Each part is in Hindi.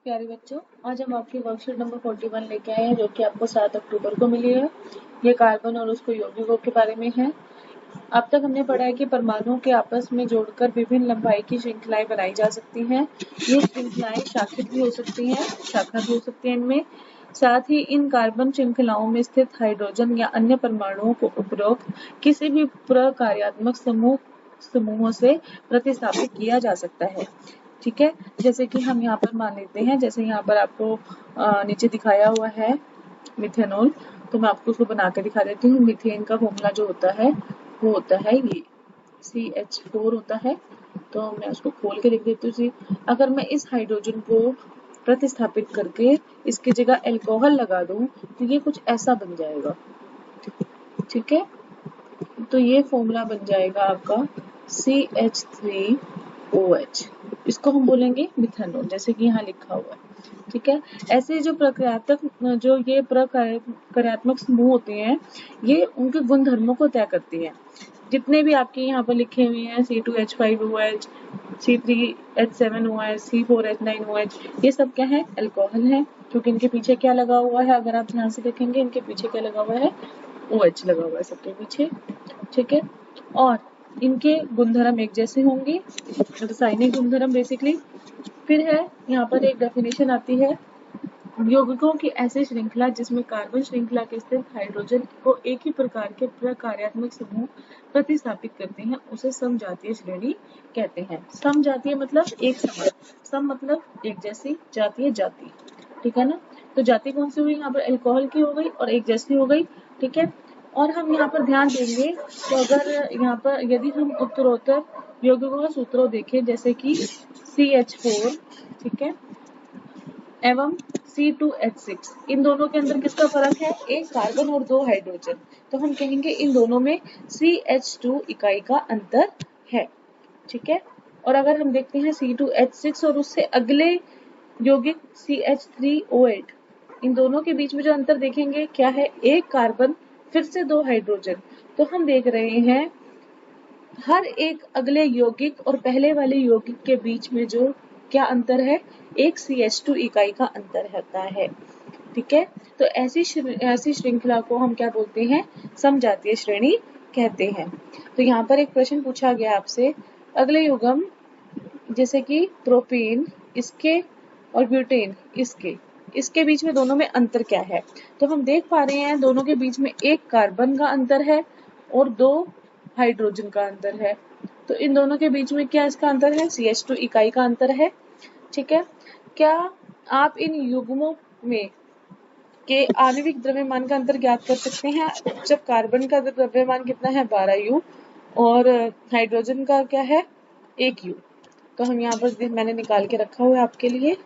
प्यारे बच्चों, आज हम आपकी वर्कशीट नंबर 41 लेके आए हैं जो कि आपको 7 अक्टूबर को मिली है। ये कार्बन और उसको यौगिकों के बारे में है। अब तक हमने पढ़ा है कि परमाणुओं के आपस में जोड़कर विभिन्न लंबाई की श्रृंखलाएं बनाई जा सकती हैं। ये श्रृंखलाएं शाखित भी हो सकती हैं, शाखा भी हो सकती हैं इनमें। साथ ही इन कार्बन श्रृंखलाओं में स्थित हाइड्रोजन या अन्य परमाणुओं को उपरोक्त किसी भी प्रकार्यात्मक समूहों से प्रतिस्थापित किया जा सकता है। ठीक है, जैसे कि हम यहाँ पर मान लेते हैं, जैसे यहाँ पर आपको नीचे दिखाया हुआ है मिथेनॉल, तो मैं आपको उसको बना के दिखा देती हूँ। मीथेन का फॉर्मूला जो होता है वो होता है ये CH4 होता है। तो मैं उसको खोल के लिख देती हूँ। अगर मैं इस हाइड्रोजन को प्रतिस्थापित करके इसकी जगह अल्कोहल लगा दूं तो ये कुछ ऐसा बन जाएगा। ठीक है, तो ये फॉर्मूला बन जाएगा आपका CH3OH। इसको हम बोलेंगे मिथेनॉल, जैसे कि यहाँ लिखा हुआ है। ठीक है, ऐसे जो प्रक्रियात्मक समूह होते हैं, ये उनके गुणधर्मों को तय करती है। जितने भी आपके यहाँ पर लिखे हुए हैं C2H5OH, C3H7OH, C4H9OH, ये सब क्या है? अल्कोहल है। क्योंकि इनके पीछे क्या लगा हुआ है? अगर आप ध्यान से देखेंगे, इनके पीछे क्या लगा हुआ है? OH लगा हुआ है सबके पीछे। ठीक है, और इनके गुणधर्म एक जैसे होंगे, रासायनिक गुणधर्म बेसिकली। फिर है यहाँ पर एक डेफिनेशन आती है, यौगिकों की ऐसी श्रृंखला जिसमें कार्बन श्रृंखला के स्थित हाइड्रोजन को एक ही प्रकार के प्रकार्यात्मक समूह प्रतिस्थापित करते हैं, उसे समजातीय श्रेणी कहते हैं। समजातीय मतलब एक समान, सम मतलब एक जैसी, जातीय जाति। ठीक है ना, तो जाति कौन सी हुई? यहाँ पर अल्कोहल की हो गई और एक जैसी हो गई। ठीक है, और हम यहाँ पर ध्यान देंगे तो अगर यहाँ पर यदि हम उत्तरोत्तर यौगिकों का सूत्र देखें, जैसे कि CH4, ठीक है, एवं C2H6, इन दोनों के अंदर किसका फर्क है? एक कार्बन और 2 हाइड्रोजन। तो हम कहेंगे इन दोनों में CH2 इकाई का अंतर है। ठीक है, और अगर हम देखते हैं C2H6 और उससे अगले यौगिक CH3OH, इन दोनों के बीच में जो अंतर देखेंगे क्या है? एक कार्बन फिर से 2 हाइड्रोजन। तो हम देख रहे हैं हर एक अगले यौगिक और पहले वाले यौगिक के बीच में जो क्या अंतर है? एक CH2 इकाई का अंतर होता है। ठीक है, तो ऐसी श्रृंखला को हम क्या बोलते हैं? समजातीय श्रेणी कहते हैं। तो यहाँ पर एक प्रश्न पूछा गया आपसे, अगले युग्म जैसे कि प्रोपेन इसके और ब्यूटेन इसके बीच में दोनों में अंतर क्या है? तो हम देख पा रहे हैं दोनों के बीच में एक कार्बन का अंतर है और 2 हाइड्रोजन का अंतर है। तो इन दोनों के बीच में क्या इसका अंतर है? CH2 इकाई का अंतर है। ठीक है, क्या आप इन युग्मों में के आणविक द्रव्यमान का अंतर ज्ञात कर सकते हैं? जब कार्बन का द्रव्यमान कितना है? 12U और हाइड्रोजन का क्या है? 1U। तो हम यहाँ पर मैंने निकाल के रखा हुआ है आपके लिए।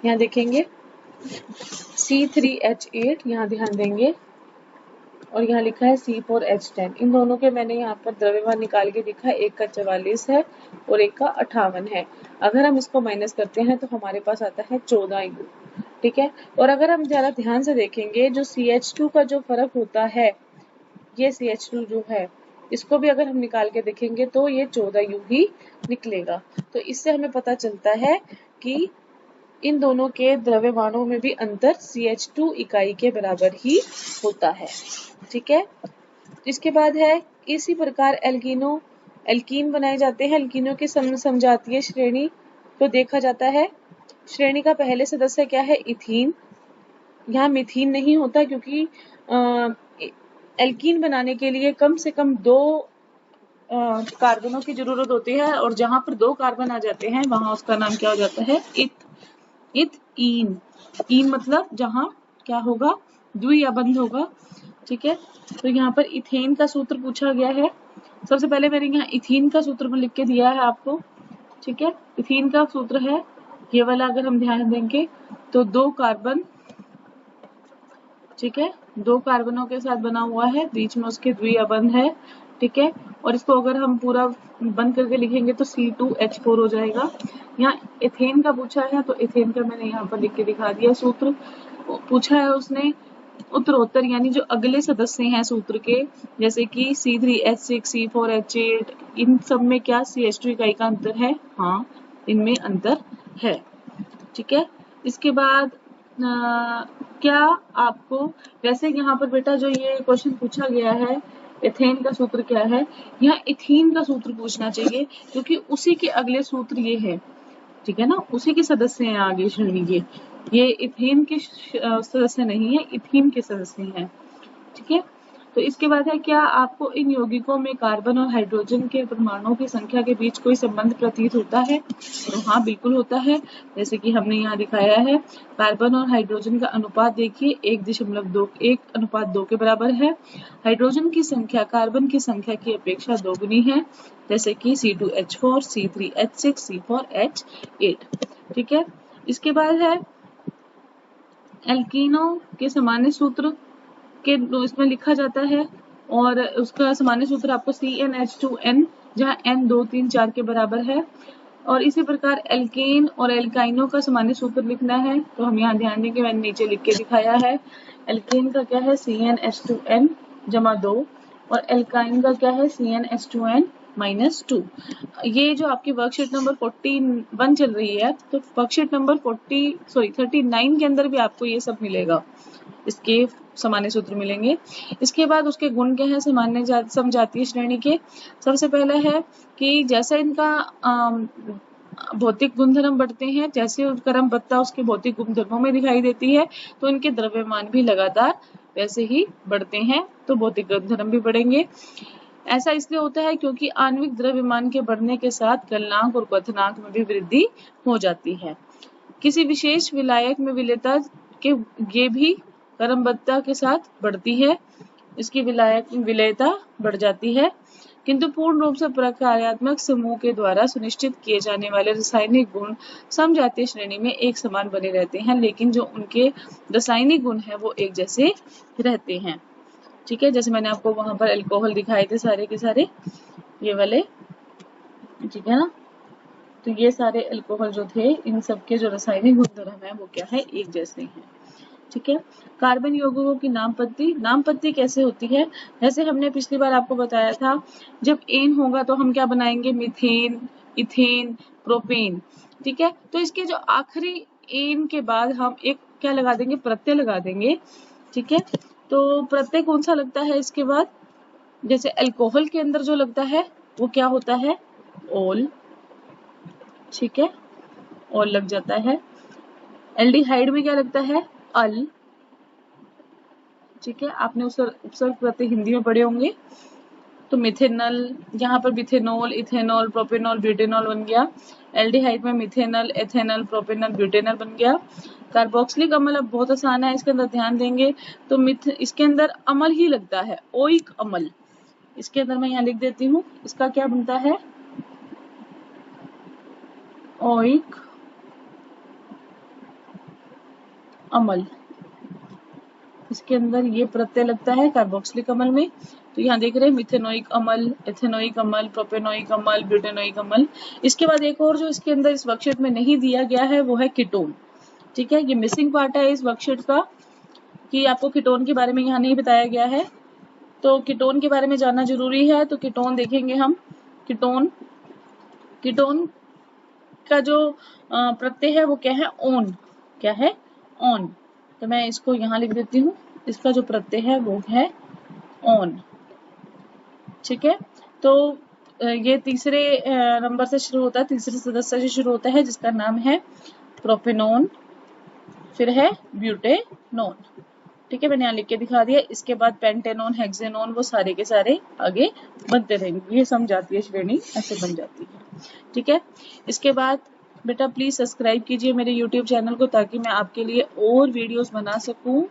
यहाँ देखेंगे C3H8, यहाँ ध्यान देंगे, और यहाँ लिखा है C4H10। इन दोनों के मैंने यहाँ पर द्रव्यमान निकाल के दिखा है, एक का 44 है और एक का 58 है। अगर हम इसको माइनस करते हैं तो हमारे पास आता है 14U। ठीक है, और अगर हम जरा ध्यान से देखेंगे, जो CH2 का जो फर्क होता है, ये CH2 जो है, इसको भी अगर हम निकाल के देखेंगे तो ये 14U ही निकलेगा। तो इससे हमें पता चलता है कि इन दोनों के द्रव्यमानों में भी अंतर CH2 इकाई के बराबर ही होता है। ठीक है, इसके बाद है इसी प्रकार एल्कीन बनाए जाते हैं। एल्कीनों की समजातीय श्रेणी को देखा जाता है। श्रेणी का पहले सदस्य क्या है? इथीन। यहाँ मिथीन नहीं होता क्योंकि एल्कीन बनाने के लिए कम से कम 2 कार्बनों की जरूरत होती है, और जहां पर 2 कार्बन आ जाते हैं वहां उसका नाम क्या हो जाता है? इथीन। ईन मतलब जहां क्या होगा? द्विअबंध होगा। ठीक है, तो यहाँ पर इथेन का सूत्र पूछा गया है। सबसे पहले मैंने यहाँ इथीन का सूत्र में लिख के दिया है आपको। ठीक है, इथीन का सूत्र है ये वाला, अगर हम ध्यान देंगे तो 2 कार्बन, ठीक है, 2 कार्बनों के साथ बना हुआ है, बीच में उसके द्विअबंध है। ठीक है, और इसको अगर हम पूरा बंद करके लिखेंगे तो C2H4 हो जाएगा। यहाँ इथेन का पूछा है तो इथेन का मैंने यहाँ पर लिख के दिखा दिया। सूत्र पूछा है उसने उत्तरोत्तर, यानी जो अगले सदस्य हैं सूत्र के, जैसे कि C3H6, C4H8, इन सब में क्या CH2 इकाई का अंतर है? हाँ, इनमें अंतर है। ठीक है, इसके बाद क्या आपको, वैसे यहाँ पर बेटा जो ये क्वेश्चन पूछा गया है एथेन का सूत्र क्या है, यहाँ इथीन का सूत्र पूछना चाहिए क्योंकि उसी के अगले सूत्र ये है, ठीक है ना, उसी के सदस्य हैं आगे श्रेणी के, ये इथेन के सदस्य नहीं है, इथीन के सदस्य हैं, ठीक है। तो इसके बाद है क्या आपको इन यौगिकों में कार्बन और हाइड्रोजन के परमाणुओं की संख्या के बीच कोई संबंध प्रतीत होता है? तो हाँ बिल्कुल होता है, जैसे कि हमने यहाँ दिखाया है, कार्बन और हाइड्रोजन का अनुपात देखिए 1:2 के बराबर है। हाइड्रोजन की संख्या कार्बन की संख्या की अपेक्षा दोगुनी है, जैसे कि C2H4, C3H6, C4H8, ठीक है। इसके बाद है एल्कीनो के सामान्य सूत्र के इसमें लिखा जाता है और उसका सामान्य सूत्र आपको CnH2n, जहाँ n 2 3 4 के बराबर है। और इसी प्रकार एल्केन और एल्काइनो का सामान्य सूत्र लिखना है, तो हम यहाँ ध्यान देंगे, मैंने नीचे लिख के दिखाया है। एल्केन का क्या है CnH2n जमा 2 और एल्काइन का क्या है CnH2n -2। ये जो आपकी वर्कशीट नंबर 41 चल रही है, तो वर्कशीट नंबर 39 के अंदर भी आपको ये सब मिलेगा, इसके सामान्य सूत्र मिलेंगे। इसके बाद उसके गुण क्या है सामान्य समजातीय श्रेणी के। सबसे पहले है कि जैसा इनका भौतिक गुणधर्म बढ़ते हैं, जैसे क्रमबद्धता उसके भौतिक गुणधर्मों में दिखाई देती है, तो इनके द्रव्यमान भी लगातार वैसे ही बढ़ते हैं, तो भौतिक गुणधर्म भी बढ़ेंगे। ऐसा इसलिए होता है क्योंकि आणविक द्रव्यमान के बढ़ने के साथ गलनांक और क्वथनांक में भी वृद्धि हो जाती है। किसी विशेष विलायक में विलेयता के ये भी क्रमबद्धता के साथ बढ़ती है, इसकी विलेयता बढ़ जाती है, किंतु पूर्ण रूप से प्रक्रियात्मक समूह के द्वारा सुनिश्चित किए जाने वाले रासायनिक गुण समजातीय श्रेणी में एक समान बने रहते हैं, लेकिन जो उनके रासायनिक गुण है वो एक जैसे रहते हैं, ठीक है। जैसे मैंने आपको वहां पर अल्कोहल दिखाए थे सारे के सारे, ये वाले, ठीक है ना। तो ये सारे अल्कोहल जो थे, इन सब के जो रासायनिक गुणधर्म है वो क्या है, एक जैसे हैं, ठीक है। कार्बन यौगिकों की नामपत्ति कैसे होती है, जैसे हमने पिछली बार आपको बताया था, जब एन होगा तो हम क्या बनाएंगे, मीथेन, इथेन, प्रोपेन, ठीक है। तो इसके जो आखिरी एन के बाद हम एक क्या लगा देंगे, प्रत्यय लगा देंगे, ठीक है। तो प्रत्यय कौन सा लगता है इसके बाद, जैसे अल्कोहल के अंदर जो लगता है वो क्या होता है, ओल, ठीक है, ओल लग जाता है। एल्डिहाइड में क्या लगता है, अल, ठीक है, आपने उपसर्ग प्रत्यय हिंदी में पढ़े होंगे। तो मिथेनल, यहाँ पर मिथेनॉल, इथेनॉल, प्रोपेनॉल, ब्यूटेनॉल बन गया। एल्डिहाइड में मिथेनल, एथेनल, प्रोपेनॉल, ब्यूटेनॉल बन गया। कार्बोक्सिलिक अम्ल अब बहुत आसान है, इसके अंदर ध्यान देंगे तो इसके अंदर अम्ल ही लगता है, ओइक अम्ल। इसके अंदर मैं यहाँ लिख देती हूँ, इसका क्या बनता है, ओइक अम्ल, इसके अंदर ये प्रत्यय लगता है कार्बोक्सिलिक अम्ल में। तो यहाँ देख रहे हैं मिथेनोइक अम्ल, एथेनोइक अम्ल, प्रोपेनोइक अम्ल, ब्यूटेनोइक अम्ल। इसके बाद एक और जो इसके अंदर इस वर्कशीट में नहीं दिया गया है वो है कीटोन, ठीक है। ये मिसिंग पार्ट है इस वर्कशीट का कि आपको कीटोन के बारे में यहाँ नहीं बताया गया है, तो कीटोन के बारे में जानना जरूरी है। तो कीटोन देखेंगे हम, कीटोन का जो प्रत्यय है वो क्या है, ओन, क्या है, ओन। तो मैं इसको यहाँ लिख देती हूँ, इसका जो प्रत्यय है वो है ऑन, ठीक है। तो ये तीसरे नंबर से शुरू होता है, तीसरे सदस्य से शुरू होता है जिसका नाम है प्रोपेनोन, फिर है ब्यूटेनोन, ठीक है, मैंने यहाँ लिख के दिखा दिया। इसके बाद पेंटेनोन, हेक्सेनोन, वो सारे के सारे आगे बनते रहेंगे, ये समजातीय श्रेणी ऐसे बन जाती है, ठीक है। इसके बाद बेटा प्लीज सब्सक्राइब कीजिए मेरे YouTube चैनल को ताकि मैं आपके लिए और वीडियोस बना सकूं।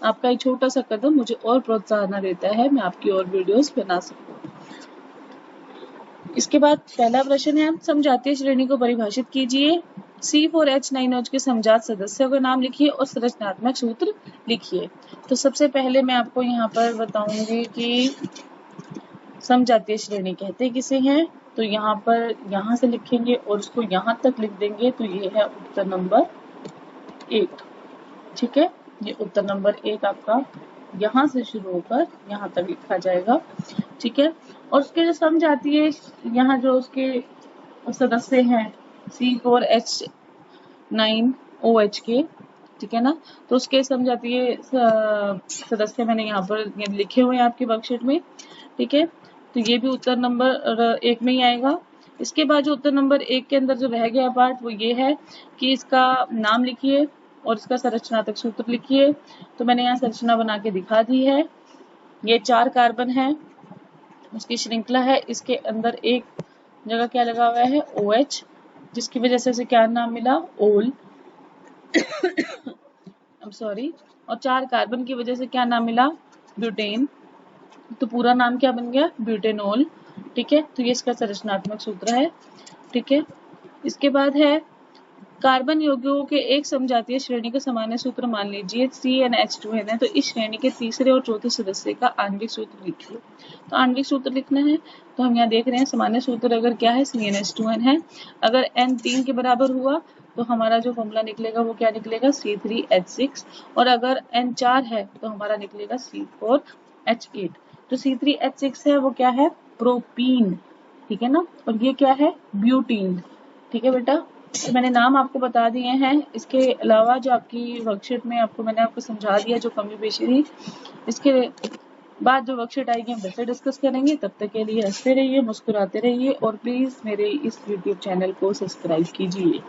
आपका एक छोटा सा कदम मुझे और प्रोत्साहन देता है, मैं आपकी और वीडियोस बना सकूं। इसके बाद पहला प्रश्न है, समजातीय श्रेणी को परिभाषित कीजिए। C4H9OH के समजात सदस्यों का नाम लिखिए और संरचनात्मक सूत्र लिखिए। तो सबसे पहले मैं आपको यहाँ पर बताऊंगी कि समजातीय श्रेणी कहते किसे हैं। तो यहाँ पर यहाँ से लिखेंगे और उसको यहाँ तक लिख देंगे, तो ये है उत्तर नंबर 1, ठीक है। ये उत्तर नंबर 1 आपका यहाँ से शुरू होकर यहाँ तक लिखा जाएगा, ठीक है। और उसके जो समजातीय यहाँ जो उसके सदस्य हैं C4H9 OH के, ठीक है ना। तो उसके समझातीय सदस्य मैंने यहाँ पर ये लिखे हुए हैं आपकी वर्कशीट में, ठीक है। तो ये भी उत्तर नंबर 1 में ही आएगा। इसके बाद जो उत्तर नंबर 1 के अंदर जो रह गया पार्ट वो ये है कि इसका नाम लिखिए और इसका संरचनात्मक सूत्र लिखिए। तो मैंने यहाँ संरचना बना के दिखा दी है। ये 4 कार्बन है, उसकी श्रृंखला है, इसके अंदर एक जगह क्या लगा हुआ है OH, जिसकी वजह से इसे क्या नाम मिला, ओल। I'm sorry. और 4 कार्बन की वजह से क्या नाम मिला, ब्यूटेन। तो पूरा नाम क्या बन गया, ब्यूटेनॉल, ठीक है। तो ये इसका संरचनात्मक सूत्र है, ठीक है। इसके बाद है कार्बन यौगिकों के एक समजातीय श्रेणी का सामान्य सूत्र मान लीजिए CnH2n है, तो इस श्रेणी के तीसरे और चौथे सदस्य का आणविक सूत्र लिखिए। तो आणविक सूत्र लिखना है, तो हम यहाँ देख रहे हैं सामान्य सूत्र अगर क्या है CnH2n है। अगर N 3 के बराबर हुआ तो हमारा जो फॉर्मूला निकलेगा वो क्या निकलेगा, C3H6, और अगर N 4 है तो हमारा निकलेगा C4H8। जो C3H6 है वो क्या है, प्रोपीन, ठीक है ना, और ये क्या है, ब्यूटीन, ठीक है बेटा। तो मैंने नाम आपको बता दिए हैं। इसके अलावा जो आपकी वर्कशीट में मैंने आपको समझा दिया जो कमी पेशी थी, इसके बाद जो वर्कशीट आएगी हम वैसे डिस्कस करेंगे। तब तक के लिए हंसते रहिए, मुस्कुराते रहिए और प्लीज मेरे इस यूट्यूब चैनल को सब्सक्राइब कीजिए।